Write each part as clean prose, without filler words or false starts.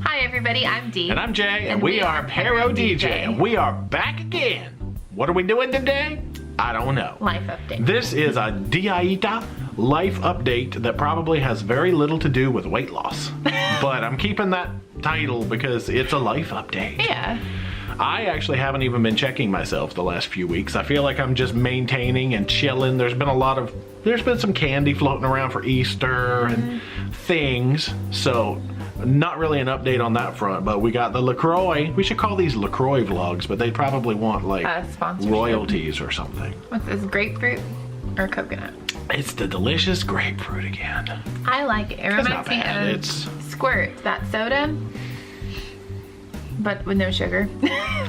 Hi everybody, I'm Dee. And I'm Jay, and we are ParoDeeJay, and we are back again. What are we doing today? I don't know. Life update. This is a Diaita life update that probably has very little to do with weight loss. But I'm keeping that title because it's a life update. Yeah. I actually haven't even been checking myself the last few weeks. I feel like I'm just maintaining and chilling. There's been some candy floating around for Easter and things. So not really an update on that front, but we got the LaCroix. We should call these LaCroix vlogs, but they probably want like royalties or something. What's this, grapefruit or coconut? It's the delicious grapefruit again. I like it. It reminds me of It's Squirt, that soda, but with no sugar.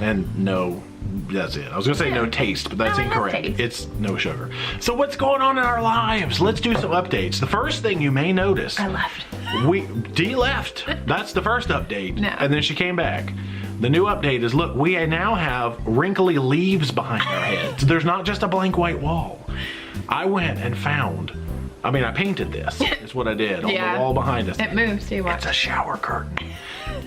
and no, that's it. I was gonna say no taste, but that's incorrect. It's no sugar. So what's going on in our lives? Let's do some updates. The first thing you may notice, I left. Dee left. That's the first update. No. And then she came back. The new update is, look, we now have wrinkly leaves behind our heads. There's not just a blank white wall. I went and found, I painted this. Is what I did on the wall behind us. It moves too. Watch. It's a shower curtain.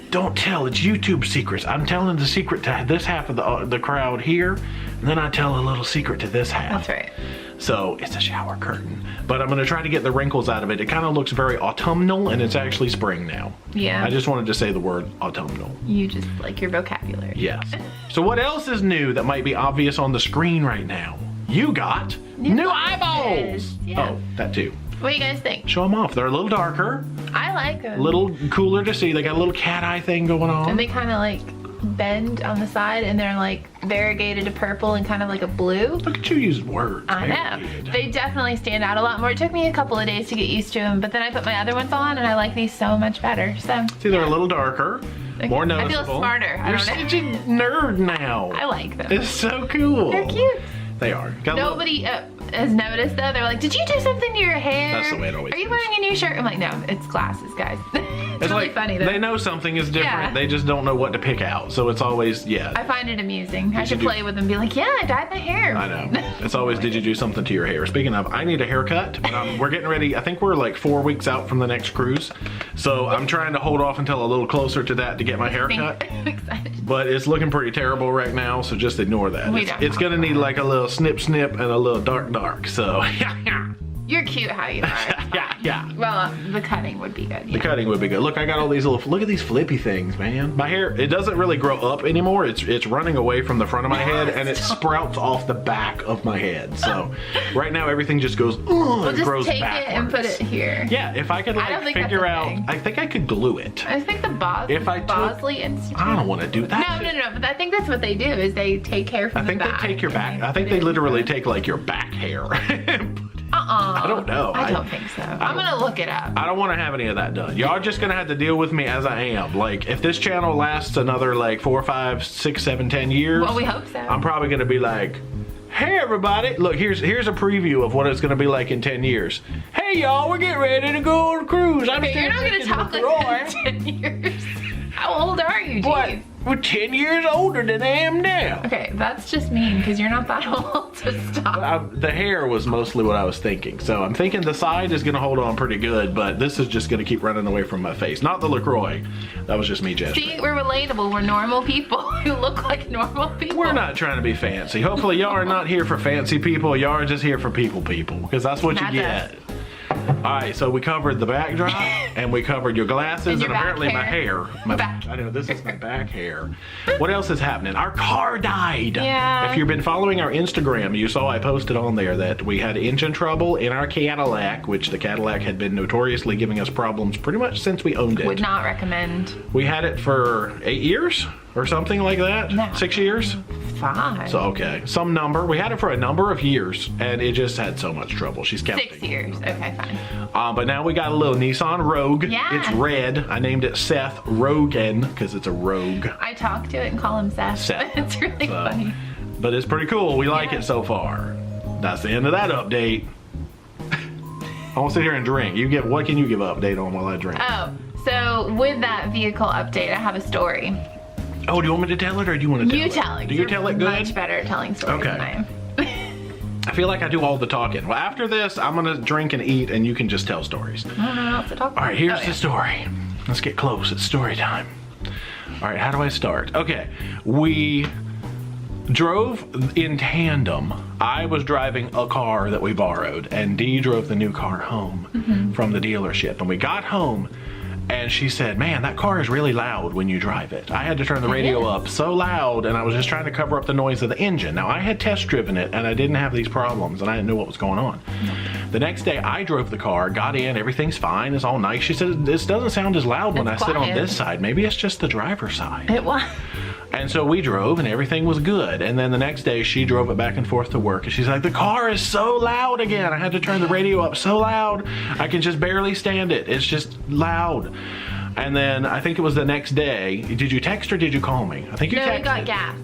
Don't tell, it's YouTube secrets. I'm telling the secret to this half of the crowd here, and then I tell a little secret to this half. That's right. So it's a shower curtain, but I'm gonna try to get the wrinkles out of it. It kind of looks very autumnal, and it's actually spring now. Yeah. I just wanted to say the word autumnal. You just like your vocabulary. Yes. So what else is new that might be obvious on the screen right now? You got new eyeballs. Yeah. Oh, that too. What do you guys think? Show them off. They're a little darker. I like them. A little cooler to see. They got a little cat eye thing going on. And they kind of like bend on the side, and they're like variegated to purple and kind of like a blue. Look at you using words. I know. They definitely stand out a lot more. It took me a couple of days to get used to them, but then I put my other ones on and I like these so much better. So see, they're a little darker, more noticeable. I feel smarter. You're such a nerd now. I like them. It's so cool. They're cute. They are. Nobody has noticed though. They're like, did you do something to your hair? That's the way it always Are you is. wearing a new shirt? I'm like, no, it's glasses, guys. It's really like, funny though. They know something is different. Yeah. They just don't know what to pick out. So it's always, I find it amusing. I should play with them and be like, yeah, I dyed my hair. I know. It's always, did you do something to your hair? Speaking of, I need a haircut. We're getting ready. I think we're like 4 weeks out from the next cruise. So I'm trying to hold off until a little closer to that to get my hair cut. I'm excited. But it's looking pretty terrible right now, so just ignore that. It's gonna need like a little snip and a little dark. So yeah. You're cute how you are. Yeah. Well, the cutting would be good. Yeah. The cutting would be good. Look, I got all these look at these flippy things, man. My hair, it doesn't really grow up anymore. It's running away from the front of my head, and it sprouts off the back of my head. So right now everything just goes, Well, it grows just take backwards. it and put it here. Yeah, if I could like figure out, I think I could glue it. I think the Bosley Institute. I don't want to do that. No, but I think that's what they do is they take hair from the back. I think they take your back. I think they literally take like your back hair. I don't know. I don't think so. I'm gonna look it up. I don't want to have any of that done. Y'all just gonna have to deal with me as I am. Like, if this channel lasts another like 4, 5, 6, 7, 10 years. Well, we hope so. I'm probably gonna be like, hey everybody, look, here's a preview of what it's gonna be like in 10 years. Hey y'all, we're getting ready to go on a cruise. Okay, you're not gonna talk like that in 10 years. How old are you, Jeez? We're 10 years older than I am now. Okay, that's just mean because you're not that old to stop. The hair was mostly what I was thinking. So I'm thinking the side is gonna hold on pretty good, but this is just gonna keep running away from my face. Not the LaCroix. That was just me gesturing. See, we're relatable. We're normal people who look like normal people. We're not trying to be fancy. Hopefully y'all are not here for fancy people. Y'all are just here for people, because that's what you get. Alright, so we covered the backdrop and we covered your glasses and apparently my hair. I know, this is my back hair. What else is happening? Our car died. Yeah. If you've been following our Instagram, you saw I posted on there that we had engine trouble in our Cadillac, which the Cadillac had been notoriously giving us problems pretty much since we owned it. Would not recommend. We had it for 8 years or something like that. No. 6 years? 5. So, okay, some number. We had it for a number of years, and it just had so much trouble. She's counting. 6 years. Okay, fine. But now we got a little Nissan Rogue. Yeah. It's red. I named it Seth Rogan because it's a rogue. I talk to it and call him Seth. It's really funny. But it's pretty cool. We like it so far. That's the end of that update. I want to sit here and drink. What can you give an update on while I drink? Oh, so with that vehicle update, I have a story. Oh, do you want me to tell it or do you want to tell it? You tell it. Do you tell it good? Much better at telling stories than I am. I feel like I do all the talking. Well, after this, I'm gonna drink and eat and you can just tell stories. I don't know what else to talk about. All right, here's the story. let's get close. It's story time. All right, how do I start? Okay, we drove in tandem. I was driving a car that we borrowed, and Dee drove the new car home from the dealership. And we got home, and she said, man, that car is really loud when you drive it. I had to turn the radio up so loud, and I was just trying to cover up the noise of the engine. Now, I had test driven it, and I didn't have these problems, and I didn't know what was going on. The next day, I drove the car, got in, everything's fine, it's all nice. She said, this doesn't sound as loud when I sit on this side. Maybe it's just the driver's side. It was. And so we drove, and everything was good. And then the next day, she drove it back and forth to work, and she's like, the car is so loud again. I had to turn the radio up so loud, I can just barely stand it. It's just loud. And then I think it was the next day. Did you text or did you call me? I think you texted. No, we got gas.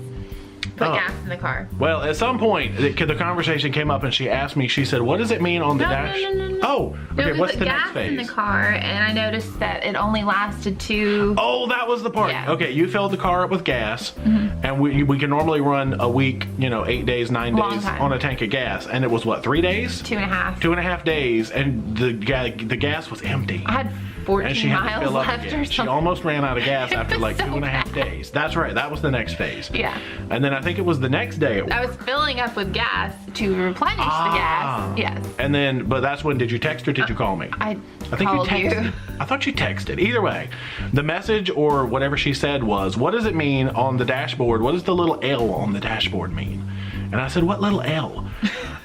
Put gas in the car. Well, at some point, the conversation came up, and she asked me, she said, what does it mean on the dash? No. Oh, okay, what's the next phase? Gas in the car, and I noticed that it only lasted 2. Oh, that was the part. Yeah. Okay, you filled the car up with gas, and we can normally run a week, 8 days, 9 days on a tank of gas, and it was what, 3 days? 2.5. 2.5 days, and the gas was empty. I had 14 and she had to miles fill up left again. or She something. almost ran out of gas after was like so 2.5 days. That's right, that was the next phase. Yeah. And then I think it was the next day at work. I was filling up with gas to replenish the gas. Yes. And then, but that's when, did you text or did you call me? I think called you texted. I thought you texted. Either way, the message or whatever she said was, what does it mean on the dashboard? What does the little L on the dashboard mean? And I said, what little L?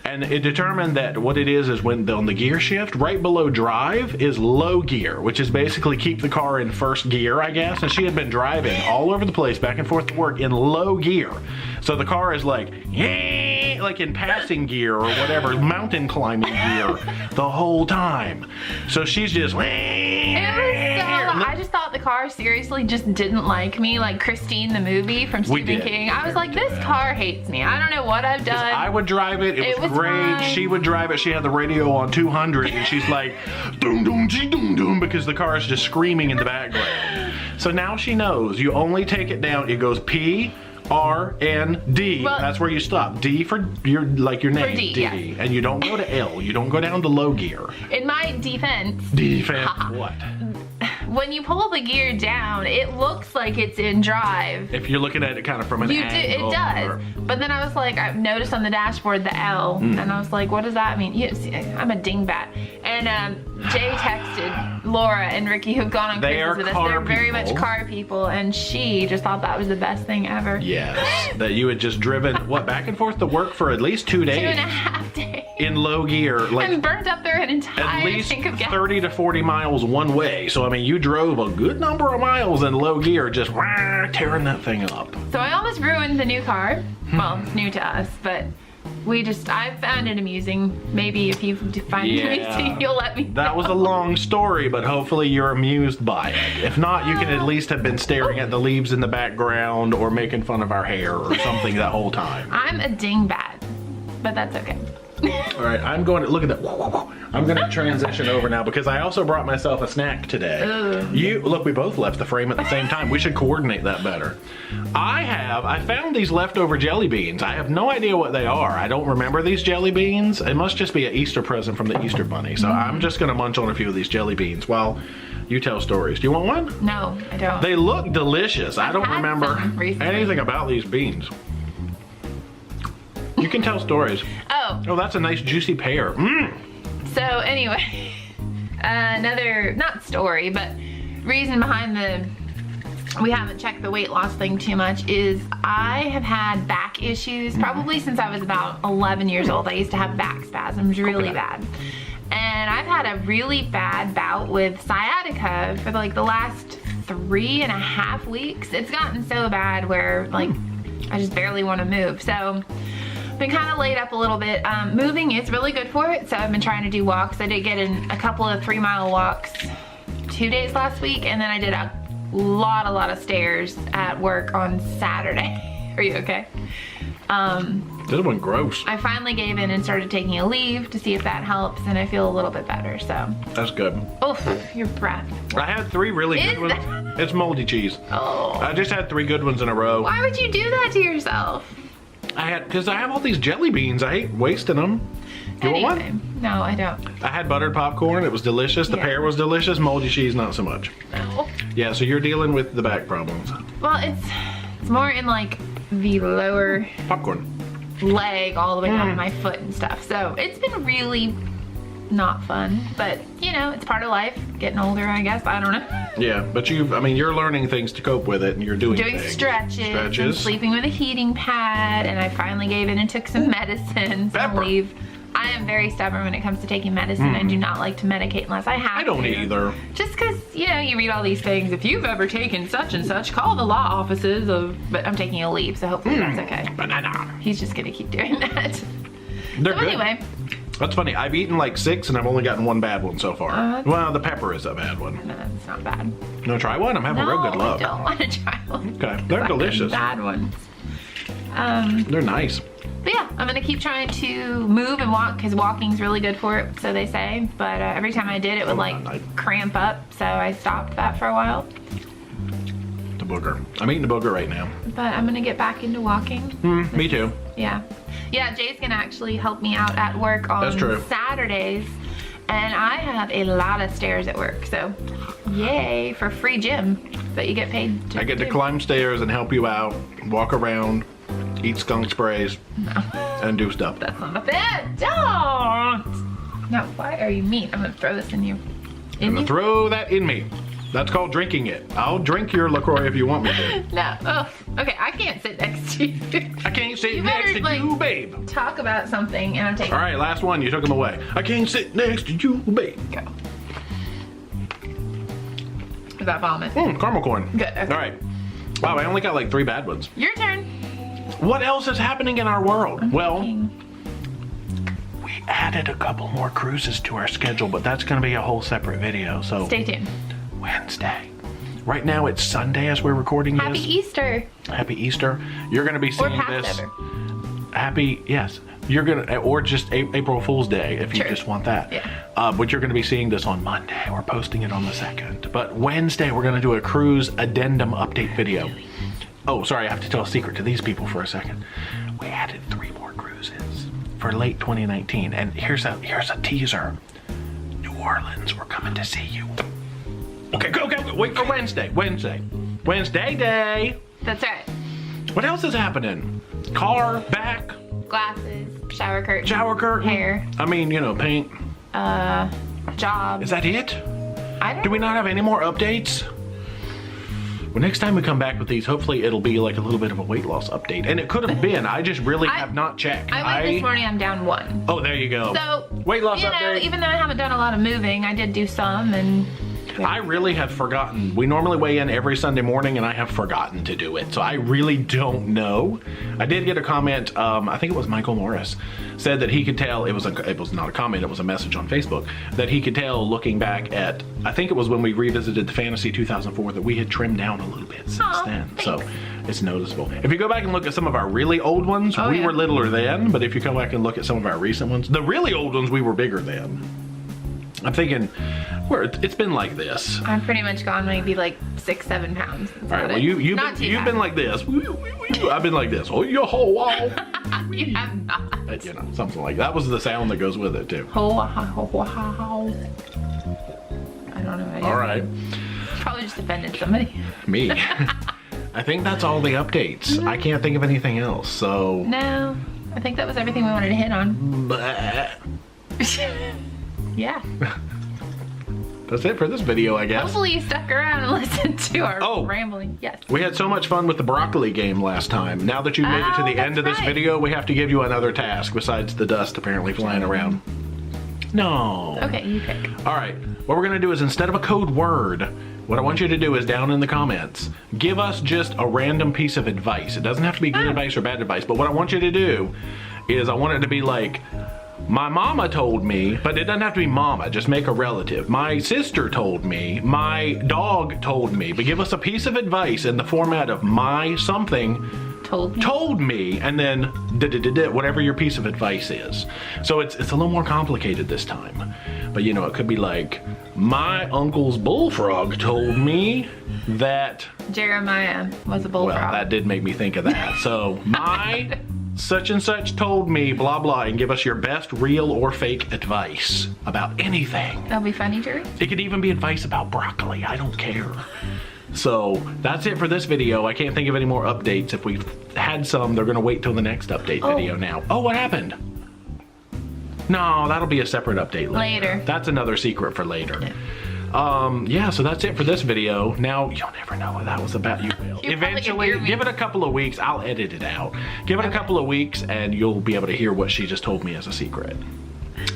And it determined that what it is when on the gear shift, right below drive is low gear, which is basically keep the car in first gear, I guess. And she had been driving all over the place, back and forth to work in low gear. So the car is like, yeah, like in passing gear or whatever, mountain climbing gear the whole time. So she's just, I just thought the car seriously just didn't like me, like Christine the movie from Stephen King. I was like, this car hates me. I don't know what I've done. I would drive it. It was great. Fine. She would drive it. She had the radio on 200, and she's like, doom, doom, gee, doom, doom, because the car is just screaming in the background. So now she knows. You only take it down. It goes P, R, N, D. Well, that's where you stop. D for your name. D, D. yes. And you don't go to L. You don't go down to low gear. In my defense. Defense what? When you pull the gear down, it looks like it's in drive. If you're looking at it kind of from an angle. It does. But then I was like, I've noticed on the dashboard the L, and I was like, what does that mean? Yes, I'm a dingbat. And Jay texted Laura and Ricky, who've gone on cruises with us. They're very much car people, and she just thought that was the best thing ever. Yes, that you had just driven, what, back and forth to work for at least 2 days? 2.5 days. In low gear. Like, and burnt up there an entire tank of gas. At least 30 to 40 miles one way. So, I mean, you drove a good number of miles in low gear, just tearing that thing up. So I almost ruined the new car. Well, it's new to us, but I found it amusing. Maybe if you find it amusing, you'll let me know. That was a long story, but hopefully you're amused by it. If not, you can at least have been staring at the leaves in the background or making fun of our hair or something that whole time. I'm a dingbat, but that's okay. All right, I'm going to look at that. I'm going to transition over now because I also brought myself a snack today. Look, we both left the frame at the same time. We should coordinate that better. I found these leftover jelly beans. I have no idea what they are. I don't remember these jelly beans. It must just be an Easter present from the Easter Bunny. So I'm just going to munch on a few of these jelly beans while you tell stories. Do you want one? No, I don't. They look delicious. I don't remember anything about these beans. You can tell stories. Oh, that's a nice juicy pear. So anyway, another, not story, but reason behind we haven't checked the weight loss thing too much is I have had back issues probably since I was about 11 years old. I used to have back spasms really bad. And I've had a really bad bout with sciatica for like the last 3.5 weeks. It's gotten so bad where like I just barely want to move. So been kind of laid up a little bit. Moving is really good for it, so I've been trying to do walks. I did get in a couple of 3-mile walks 2 days last week, and then I did a lot of stairs at work on Saturday. Are you okay? This one gross. I finally gave in and started taking a leave to see if that helps, and I feel a little bit better, so. That's good. Oof, your breath. I had 3 really good ones. It's moldy cheese. Oh. I just had 3 good ones in a row. Why would you do that to yourself? Because I have all these jelly beans. I hate wasting them. You want one? Anyway, no, I don't. I had buttered popcorn. It was delicious. The Yeah. pear was delicious. Moldy cheese, not so much. No. Yeah, so you're dealing with the back problems. Well, it's more in like the lower Popcorn. leg all the way down to my foot and stuff. So it's been really not fun, but you know, it's part of life. Getting older, I guess. I don't know. Yeah, but you're learning things to cope with it, and you're doing things. Stretches, and sleeping with a heating pad, and I finally gave in and took some medicine. Pepper. I am very stubborn when it comes to taking medicine. I do not like to medicate unless I have to. I don't either. Just because, you know, you read all these things. If you've ever taken such and such, call the law offices of... But I'm taking a leave, so hopefully that's okay. Banana. He's just going to keep doing that. They're So good. anyway. That's funny. I've eaten like 6, and I've only gotten one bad one so far. Well, the pepper is a bad one. No, it's not bad. No, try one. I'm having real good luck. I don't want to try one. Okay, they're delicious. Bad ones. They're nice. But yeah, I'm gonna keep trying to move and walk because walking's really good for it, so they say. But every time I did, it would like cramp up, so I stopped that for a while. The booger. I'm eating the booger right now. But I'm gonna get back into walking. Me too. Yeah. Yeah, Jay's gonna actually help me out at work on That's true. Saturdays. And I have a lot of stairs at work, so yay for free gym that you get paid to I get to do. climb stairs and help you out, walk around, eat skunk sprays, and do stuff. That's not a bit. Don't! No, why are you mean? I'm gonna throw this in you. I'm gonna throw that in me. That's called drinking it. I'll drink your LaCroix if you want me to. No. Oh, okay, I can't sit next to you. I can't sit You next better, to like, you, babe. Talk about something and I'm taking All right, last one. You took them away. I can't sit next to you, babe. Go. Is that vomit? Caramel corn. Good, okay. All right. Wow, I only got like 3 bad ones. Your turn. What else is happening in our world? Well, Thinking. we added a couple more cruises to our schedule, but that's going to be a whole separate video. So Stay tuned. Wednesday. Right now it's Sunday as we're recording Happy this. Easter. Happy Easter. You're going to be Or seeing this. Passover. Happy, yes. You're going to, or just April Fool's Day if you Sure. just want that. Yeah. But you're going to be seeing this on Monday. We're posting it on the 2nd. But Wednesday we're going to do a cruise addendum update video. Oh, sorry, I have to tell a secret to these people for a second. We added 3 more cruises for late 2019. And here's a teaser. New Orleans, we're coming to see you. Okay, go, wait for Wednesday. Wednesday day. That's right. What else is happening? Car, back, Glasses, shower curtain, shower curtain. hair, I mean, you know, paint. job. Is that it? I don't Do we not have any more updates? Well, next time we come back with these, hopefully it'll be like a little bit of a weight loss update. And it could have been. I just really have not checked. I went this morning, I'm down 1. Oh, there you go. So, weight loss you know, update. even though I haven't done a lot of moving, I did do some and... I really have forgotten. We normally weigh in every Sunday morning, and I have forgotten to do it. So I really don't know. I did get a comment. I think it was Michael Morris said that he could tell. It was not a comment. It was a message on Facebook that he could tell looking back at. I think it was when we revisited the Fantasy 2004 that we had trimmed down a little bit since then. Thanks. So it's noticeable. If you go back and look at some of our really old ones, Oh, we yeah. were littler then. But if you come back and look at some of our recent ones, the really old ones, we were bigger then. I'm thinking, it's been like this. I've pretty much gone maybe like 6-7 pounds. All right, well, you've been like this. I've been like this. Oh, you ho, wow. You have not. But, you know, something like that was the sound that goes with it too. Ho, ha, ho, ho, ha, ho. I don't know. All right, Probably just offended somebody. me. I think that's all the updates. I can't think of anything else. So, No, I think that was everything we wanted to hit on. bleh. Yeah. That's it for this video, I guess. Hopefully you stuck around and listened to our Oh. rambling. Yes. We had so much fun with the broccoli game last time. Now that you've made it to the end of this right. video, we have to give you another task besides the dust apparently flying around. No. Okay, you pick. All right, what we're gonna do is instead of a code word, what I want you to do is down in the comments, give us just a random piece of advice. It doesn't have to be good advice or bad advice, but what I want you to do is I want it to be like, my mama told me, but it doesn't have to be mama, just make a relative. My sister told me, my dog told me, but give us a piece of advice in the format of my something told me, and then whatever your piece of advice is. So it's a little more complicated this time. But you know, it could be like, my uncle's bullfrog told me that... Jeremiah was a bullfrog. Well, that did make me think of that. So, my such and such told me blah blah, and give us your best real or fake advice about anything. That'll be funny to read. It could even be advice about broccoli. I don't care. So that's it for this video. I can't think of any more updates. If we've had some, they're gonna wait till the next update video now. Oh, what happened? No, that'll be a separate update later. That's another secret for later. Yeah, so that's it for this video. Now, you'll never know what that was about. You will. Eventually, give it a couple of weeks. I'll edit it out. Give it a couple of weeks and you'll be able to hear what she just told me as a secret.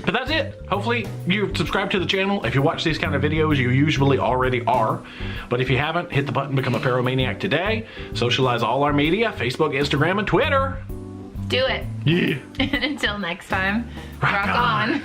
But that's it. Hopefully you subscribe to the channel. If you watch these kind of videos, you usually already are. But if you haven't, hit the button, become a Pyromaniac today. Socialize all our media, Facebook, Instagram, and Twitter. Do it. Yeah. And until next time, rock on.